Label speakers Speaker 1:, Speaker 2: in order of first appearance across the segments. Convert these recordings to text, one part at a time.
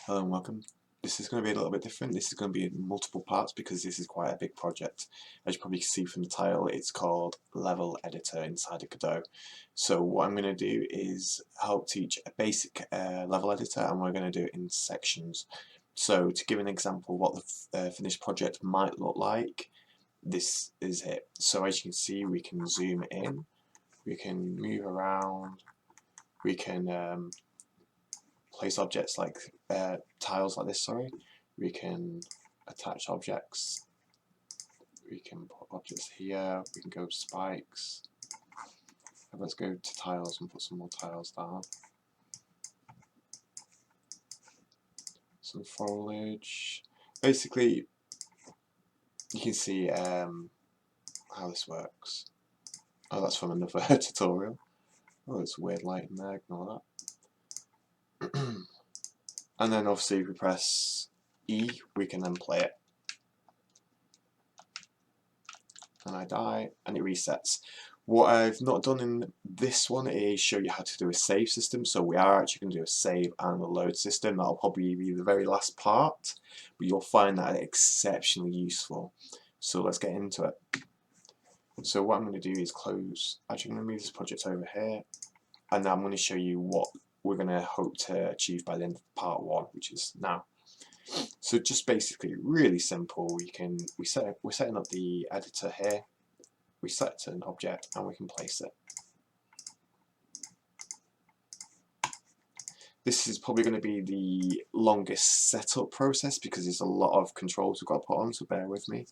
Speaker 1: Hello and welcome. This is going to be a little bit different. This is going to be in multiple parts because this is quite a big project. As you probably see from the title, it's called Level Editor inside of Godot. So what I'm going to do is help teach a basic level editor, and we're going to do it in sections. So to give an example what the finished project might look like, this is it. So as you can see, we can zoom in, we can move around, we can place objects like tiles like this, we can attach objects, we can put objects here, we can go spikes. Let's go to tiles and put some more tiles down. Some foliage. Basically, you can see how this works. Oh, that's from another tutorial. Oh, there's weird light in there, ignore that. And then obviously if we press E, we can then play it. And I die, and it resets. What I've not done in this one is show you how to do a save system, so we are actually going to do a save and a load system. That'll probably be the very last part, but you'll find that exceptionally useful. So let's get into it. So what I'm going to do is close, actually I'm going to move this project over here, and now I'm going to show you what we're going to hope to achieve by the end of part 1, which is now. So just basically really simple. We're setting up the editor here. We set it to an object and we can place it. This is probably going to be the longest setup process because there's a lot of controls we've got to put on, so bear with me.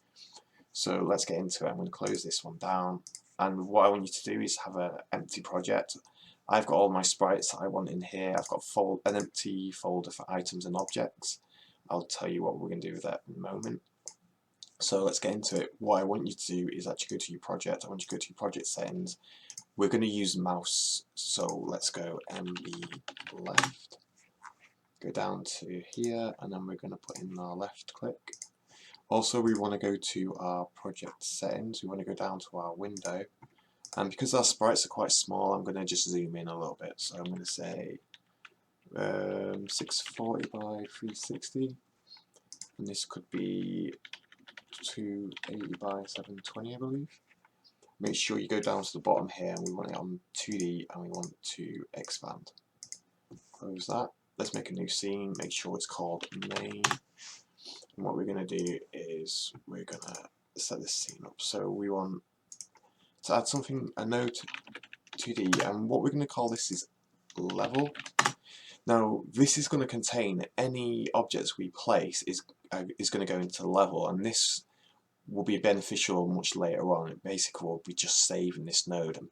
Speaker 1: So let's get into it. I'm going to close this one down, and what I want you to do is have an empty project. I've got all my sprites that I want in here. I've got an empty folder for items and objects. I'll tell you what we're going to do with that in a moment. So let's get into it. What I want you to do is actually go to your project. I want you to go to your project settings. We're going to use mouse, so let's go MB left. Go down to here, and then we're going to put in our left click. Also, we want to go to our project settings. We want to go down to our window. And because our sprites are quite small, I'm going to just zoom in a little bit. So I'm going to say 640 by 360. And this could be 280 by 720, I believe. Make sure you go down to the bottom here, and we want it on 2D, and we want to expand. Close that. Let's make a new scene. Make sure it's called main. And what we're going to do is we're going to set this scene up. So we want to add something, a node 2D, and what we're going to call this is level. Now this is going to contain any objects we place is going to go into level, and this will be beneficial much later on. Basically, we'll be just saving this node, and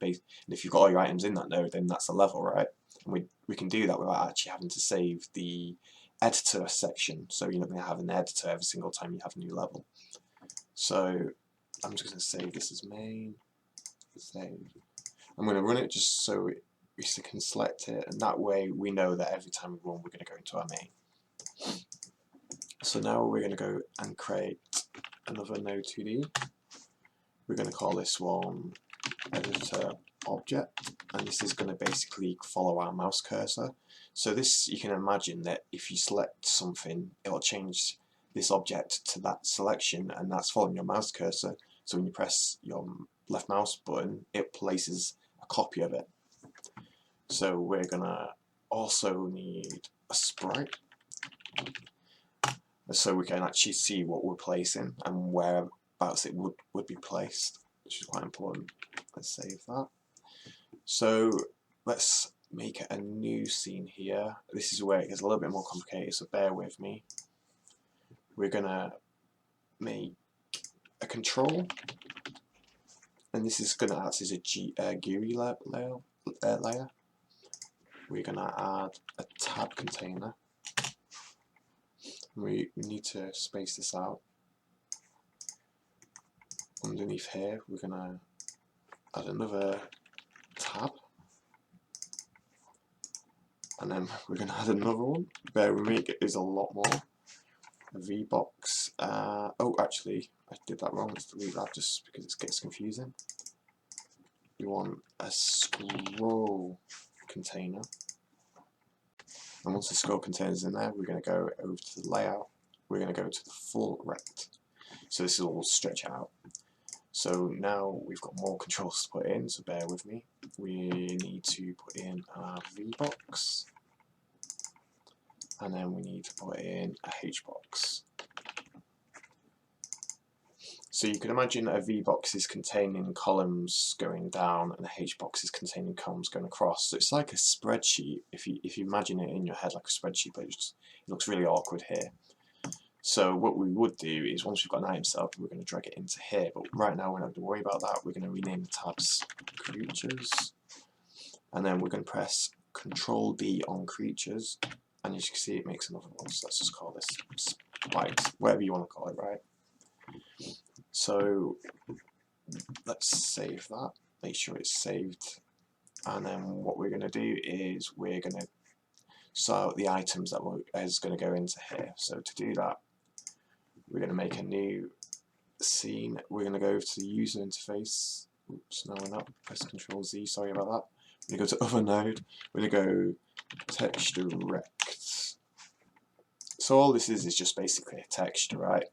Speaker 1: if you've got all your items in that node, then that's a level, right? And we can do that without actually having to save the editor section. So you're not going to have an editor every single time you have a new level. So I'm just going to save this as main. Save. I'm going to run it just so we can select it, and that way we know that every time we run, we're going to go into our main. So now we're going to go and create another node 2D. We're going to call this one editor object, and this is going to basically follow our mouse cursor. So this, you can imagine that if you select something, it'll change this object to that selection, and that's following your mouse cursor. So when you press your left mouse button, it places a copy of it. So we're going to also need a sprite, so we can actually see what we're placing and whereabouts it would be placed, which is quite important. Let's save that. So let's make a new scene here. This is where it gets a little bit more complicated, so bear with me. We're going to make a control, and this is going to act as a GUI layer. We're going to add a tab container. We need to space this out. Underneath here, we're going to add another tab, and then we're going to add another one. Bear with me, there's a lot more. A VBox. Oh, actually, I did that wrong. Let's delete that just because it gets confusing. We want a scroll container. And once the scroll container is in there, we're going to go over to the layout. We're going to go to the full rect. So this will all stretch out. So now we've got more controls to put in, so bear with me. We need to put in our VBox, and then we need to put in a HBox. So you can imagine a VBox is containing columns going down and a HBox is containing columns going across. So it's like a spreadsheet, if you imagine it in your head like a spreadsheet, but it looks really awkward here. So what we would do is once we've got an item set up, we're going to drag it into here, but right now we're not going to worry about that. We're going to rename the tabs creatures, and then we're going to press Control D on creatures, and as you can see it makes another one, so let's just call this spikes, whatever you want to call it, right? So let's save that, make sure it's saved, and then what we're going to do is we're going to sort out the items that is going to go into here. So to do that, we're going to make a new scene. We're going to go over to the user interface. Oops, no we're not. Press Control Z, sorry about that. We're going to go to other node. We're going to go texture rect. So all this is just basically a texture, right?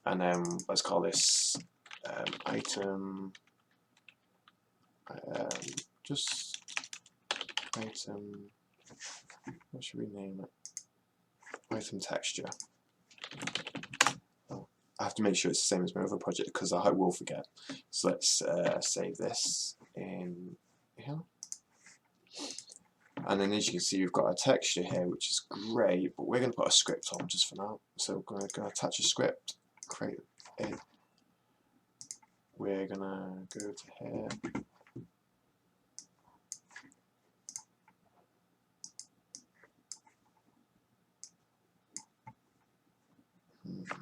Speaker 1: And then let's call this item, just item, what should we name it? Item texture. Oh, I have to make sure it's the same as my other project because I will forget. So let's save this in here. And then as you can see we've got a texture here which is great, but we're going to put a script on just for now. So we're going to attach a script, create it. We're going to go to here.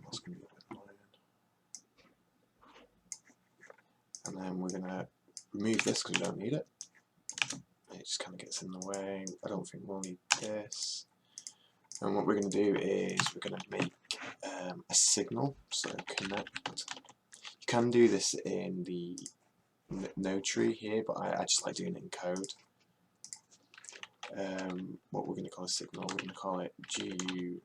Speaker 1: That's going to be a bit annoying. And then we're going to remove this because we don't need it. It just kind of gets in the way. I don't think we'll need this. And what we're going to do is we're going to make a signal, so connect. You can do this in the node tree here, but I just like doing it in code. What we're going to call a signal, we're going to call it GU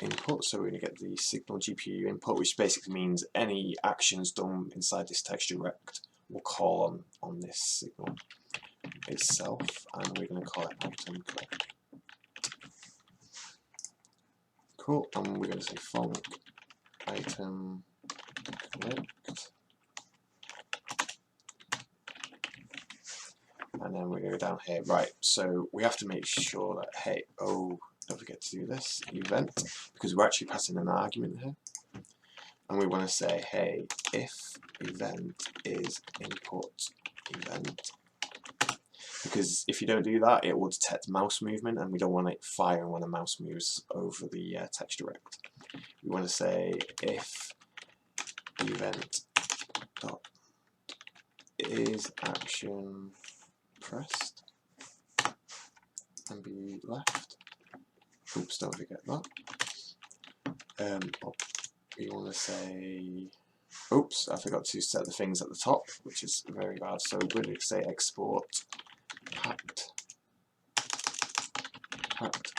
Speaker 1: input, so we're going to get the signal GPU input, which basically means any actions done inside this texture rect will call on this signal itself, and we're going to call it item click. Cool, and we're going to say func item clicked, and then we go down here. Right, so we have to make sure that, hey, oh, don't forget to do this event, because we're actually passing an argument here, and we want to say, hey, if event is input event, because if you don't do that it will detect mouse movement, and we don't want it firing when a mouse moves over the texture rect. We want to say if event dot is action pressed and be left. Oops, don't forget that. We want to say, oops, I forgot to set the things at the top, which is very bad. So we're going to say export packed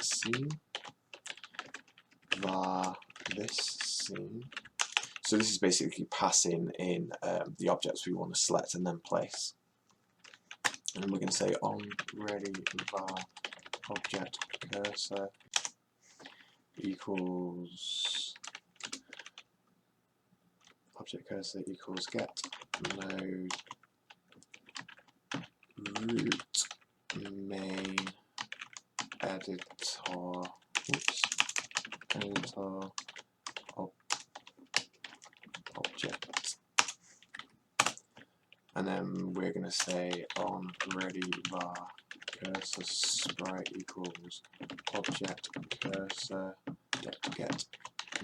Speaker 1: scene var this scene. So this is basically passing in the objects we want to select and then place. And then we're going to say on ready var object cursor equals object cursor equals get node root main editor, oops, editor object, and then we're going to say on ready var cursor sprite equals object cursor get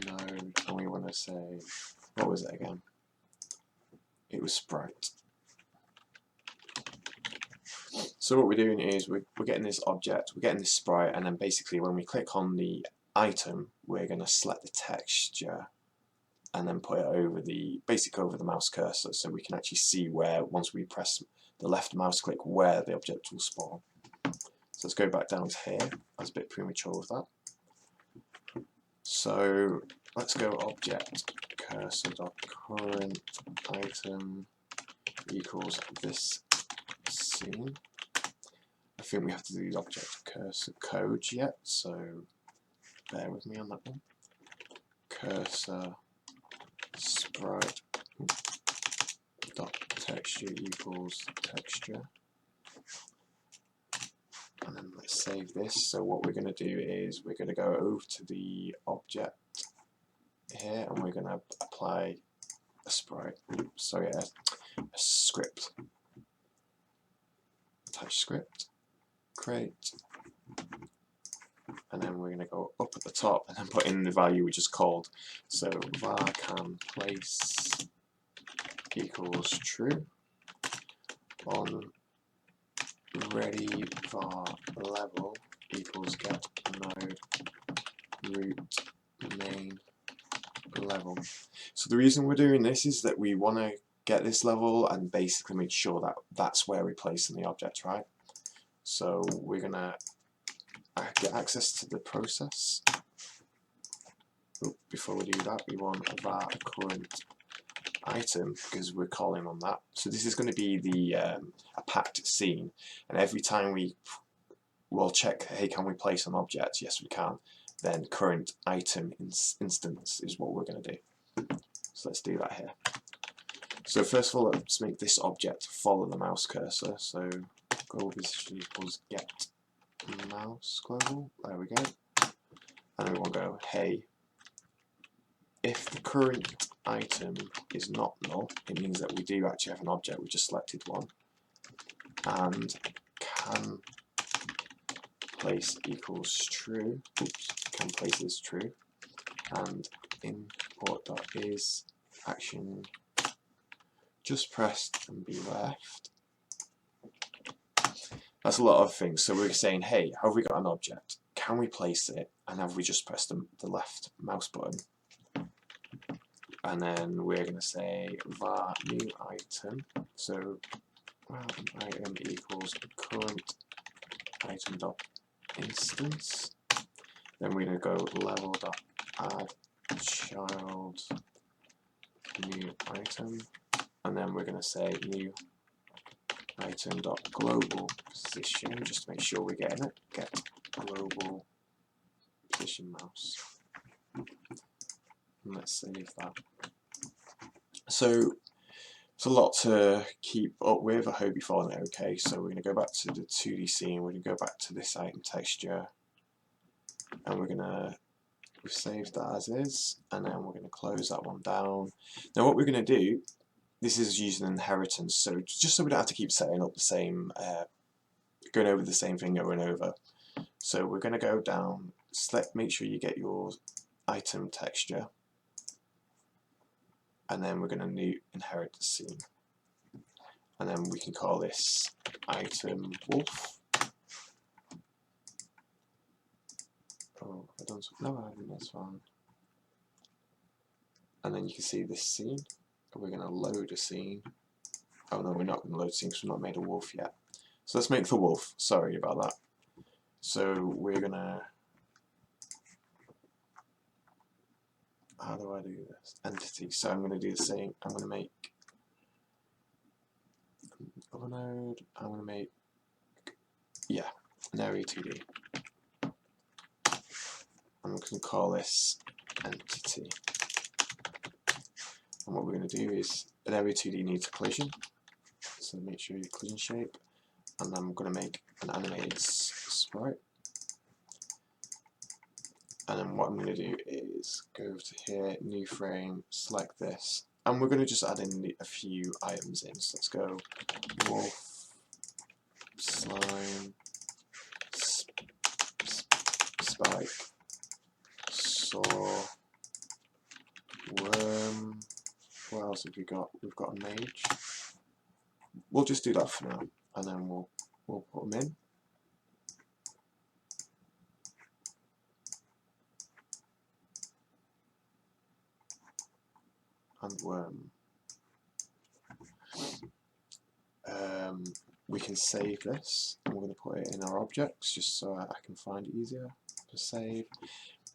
Speaker 1: node, and we want to say, what was it again? It was sprite. So what we're doing is we're getting this object, we're getting this sprite, and then basically when we click on the item, we're going to select the texture and then put it over the, basically over the mouse cursor, so we can actually see where, once we press the left mouse click, where the object will spawn. So let's go back down to here. I was a bit premature with that. So let's go object cursor.current item equals this scene. I think we have to do the object cursor code yet, so bear with me on that one. Cursor sprite dot texture equals texture, and then let's save this. So what we're going to do is we're going to go over to the object here and we're going to apply a sprite, sorry, a script, attach script, create, and then we're going to go up at the top and then put in the value we just called. So var can place equals true on ready var level equals get node root main level. So the reason we're doing this is that we want to get this level and basically make sure that that's where we're placing the object, right? So we're going to get access to the process. Before we do that, we want a var current item because we're calling on that. So this is going to be the a packed scene, and every time we'll check, hey, can we place an object? Yes, we can. Then current item instance is what we're going to do. So let's do that here. So first of all, let's make this object follow the mouse cursor. So global position equals get mouse global. There we go. And we will go, hey, if the current item is not null, it means that we do actually have an object, we just selected one, and can place equals true, oops, can place is true, and import.is action just pressed and be left. That's a lot of things. So we're saying, hey, have we got an object? Can we place it? And have we just pressed the left mouse button? And then we're going to say var new item. So item equals current item dot instance. Then we're going to go level dot add child new item. And then we're going to say new item dot global position, just to make sure we're getting it. Get global position mouse. And let's save that. So it's a lot to keep up with. I hope you're following it okay. So we're going to go back to the 2D scene. We're going to go back to this item texture, and we've saved that as is, and then we're going to close that one down. Now what we're going to do, this is using inheritance, so just so we don't have to keep setting up the same, going over the same thing over and over. So we're going to go down, select, make sure you get your item texture, and then we're going to inherit the scene, and then we can call this item wolf. Oh, I don't, no, I haven't, that's fine. And then you can see this scene. We're going to load a scene. Oh no, we're not going to load scenes because we've not made a wolf yet. So let's make the wolf. Sorry about that. So we're going to, how do I do this? Entity. So I'm going to do the same. I'm going to make other node. I'm going to make, yeah, an area 2D. I'm going to call this entity. And what we're going to do is, an area 2D needs a collision, so make sure your collision shape, and then I'm going to make an animated sprite. And then what I'm going to do is go over to here, new frame, select this, and we're going to just add in a few items in. So let's go wolf, slime, spike, saw, worm. What else have we got? We've got a mage. We'll just do that for now, and then we'll put them in. And worm. we can save this, and we're going to put it in our objects just so I can find it easier to save.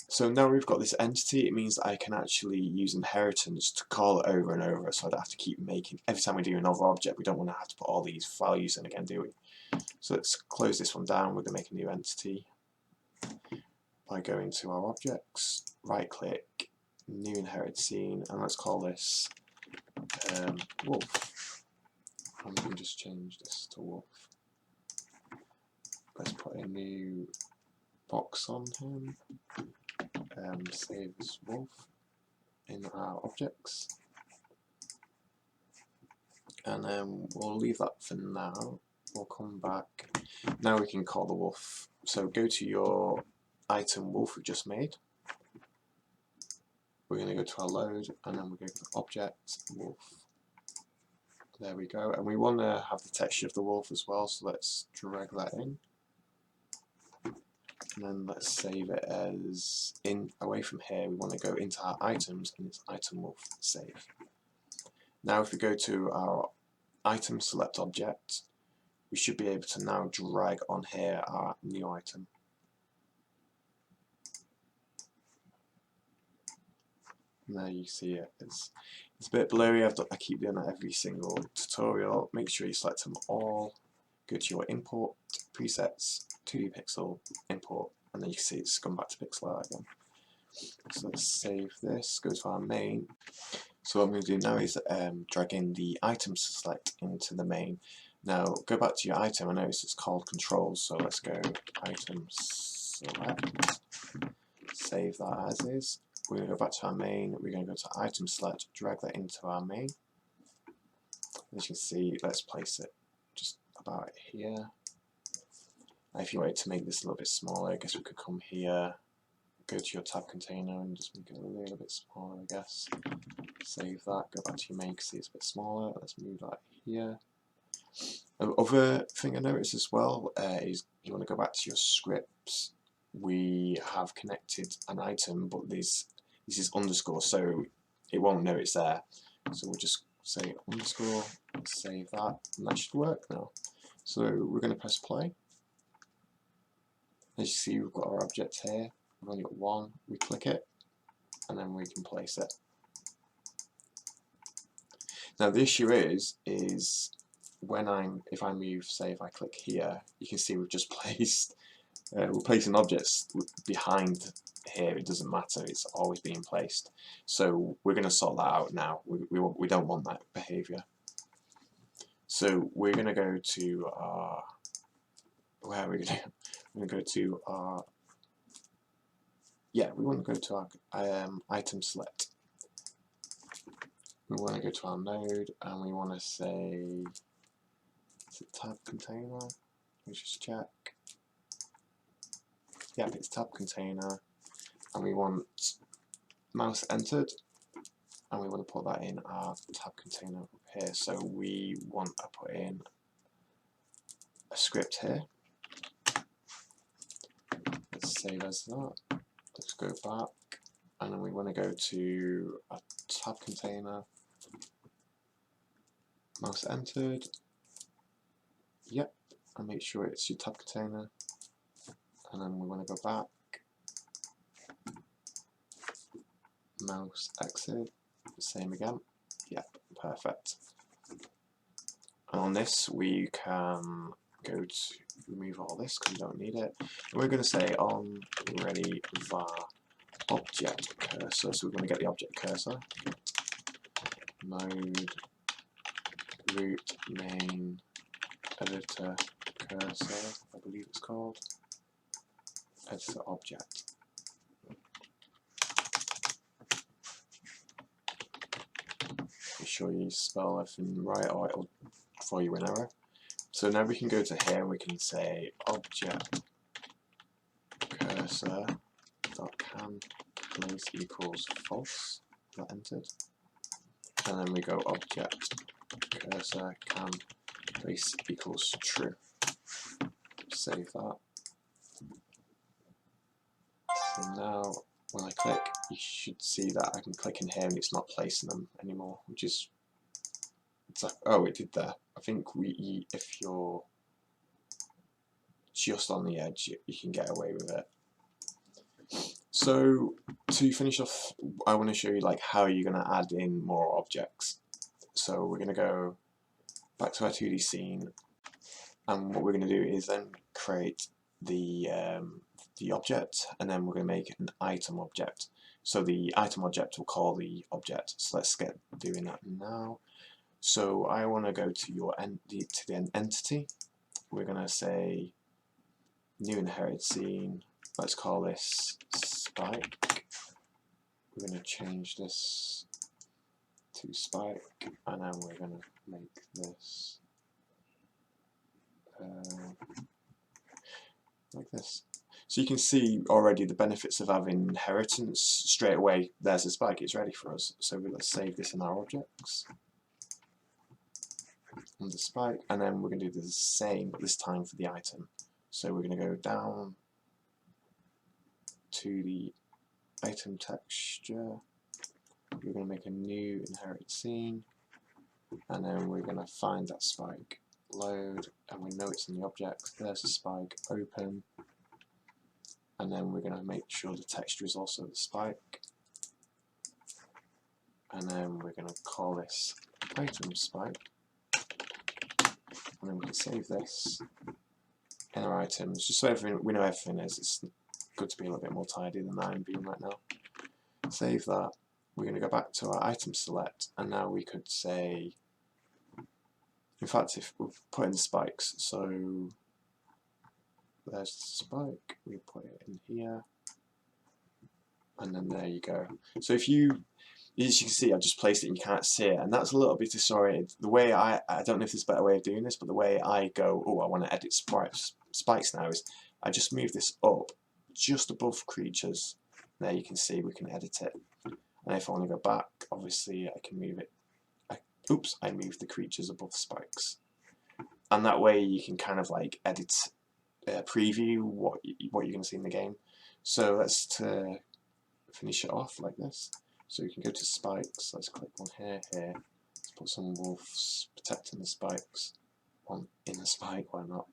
Speaker 1: So now we've got this entity, it means that I can actually use inheritance to call it over and over, so I don't have to keep making, every time we do another object, we don't want to have to put all these values in again, do we? So let's close this one down. We're going to make a new entity by going to our objects, right click, new inherited scene, and let's call this wolf. And we can just change this to wolf. Let's put a new box on him. Save as wolf in our objects, and then we'll leave that for now. We'll come back. Now we can call the wolf. So go to your item wolf we just made. We're going to go to our load, and then we're going to object wolf. There we go. And we want to have the texture of the wolf as well, so let's drag that in. And then let's save it as away from here. We want to go into our items, and it's item wolf save. Now if we go to our item select object, we should be able to now drag on here our new item. And there you see it. It's a bit blurry. I keep doing that every single tutorial. Make sure you select them all. Go to your import presets, 2D pixel, import, and then you can see it's gone back to pixel art again. So let's save this, go to our main. So what I'm going to do now is drag in the item select into the main. Now go back to your item. I notice it's called controls, so let's go item select, save that as is. We're going to go back to our main, we're going to go to item select, drag that into our main. As you can see, let's place it just about here. Now if you wanted to make this a little bit smaller, I guess we could come here, go to your tab container and just make it a little bit smaller, I guess. Save that, go back to your main, see it's a bit smaller, let's move that here. The other thing I noticed as well is you want to go back to your scripts. We have connected an item, but this is underscore, so it won't know it's there. So we'll just say underscore, save that, and that should work now. So we're going to press play. As you see, we've got our object here. We've only got one. We click it, and then we can place it. Now the issue is if I move, say if I click here, you can see we've just placed. We're placing objects behind here. It doesn't matter. It's always being placed. So we're going to sort that out now. We don't want that behavior. So we're going to go to our. Where are we going to? We're going to go to our. Yeah, we want to go to our item select. We want to go to our node, and we want to say, is it tab container? Let's just check. Yep, it's tab container, and we want mouse entered, and we want to put that in our tab container up here. So we want to put in a script here. Let's save as that. Let's go back, and then we want to go to a tab container, mouse entered. Yep, and make sure it's your tab container. And then we want to go back, mouse exit, same again. Yep, perfect. And on this we can go to remove all this because we don't need it. And we're going to say on ready var object cursor. So we're going to get the object cursor, mode root main editor cursor, I believe it's called. Editor object. Make sure you spell everything right or it'll throw you an error. So now we can go to here and we can say object cursor dot can place equals false. That entered. And then we go object cursor can place equals true. Save that. So now when I click, you should see that I can click in here and it's not placing them anymore, which is oh, it did there. I think if you're just on the edge, you can get away with it. So to finish off, I want to show you like how you're going to add in more objects. So we're going to go back to our 2D scene, and what we're going to do is then create the object, and then we're going to make an item object. So the item object will call the object. So let's get doing that now. So I want to go to your the entity. We're going to say new inherited scene. Let's call this spike. We're going to change this to spike, and then we're going to make this like this. So you can see already the benefits of having inheritance straight away. There's the spike, it's ready for us. So let's save this in our objects. And the spike, and then we're going to do the same this time for the item. So we're going to go down to the item texture. We're going to make a new inherit scene, and then we're going to find that spike, load, and we know it's in the object. There's the spike, open, and then we're going to make sure the texture is also the spike, and then we're going to call this item spike, and then we can save this in our items, just so we know everything is. It's good to be a little bit more tidy than I'm being right now. Save that. We're going to go back to our item select, and now we could say, in fact, if we put in the spikes, so there's the spike, we put it in here, and then there you go. So if you, as you can see, I've just placed it and you can't see it, and that's a little bit disoriented. The way I don't know if there's a better way of doing this, but the way I go, oh, I want to edit spikes now, is I just move this up just above creatures. There you can see we can edit it. And if I want to go back, obviously I can move it. Oops, I moved the creatures above spikes. And that way you can kind of like edit, preview what you're going to see in the game. So let's finish it off like this. So you can go to spikes. Let's click on here. Let's put some wolves protecting the spikes in the spike. Why not?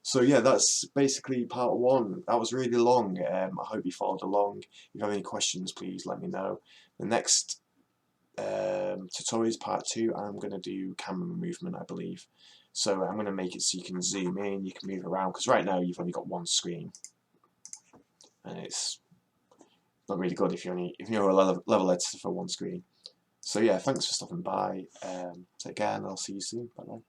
Speaker 1: So yeah, that's basically part one. That was really long. I hope you followed along. If you have any questions, please let me know. The next tutorial is part 2. I'm going to do camera movement, I believe. So I'm going to make it so you can zoom in, you can move around, because right now you've only got one screen, and it's not really good if you're a level editor for one screen. So yeah, thanks for stopping by. Take care, and I'll see you soon. Bye bye.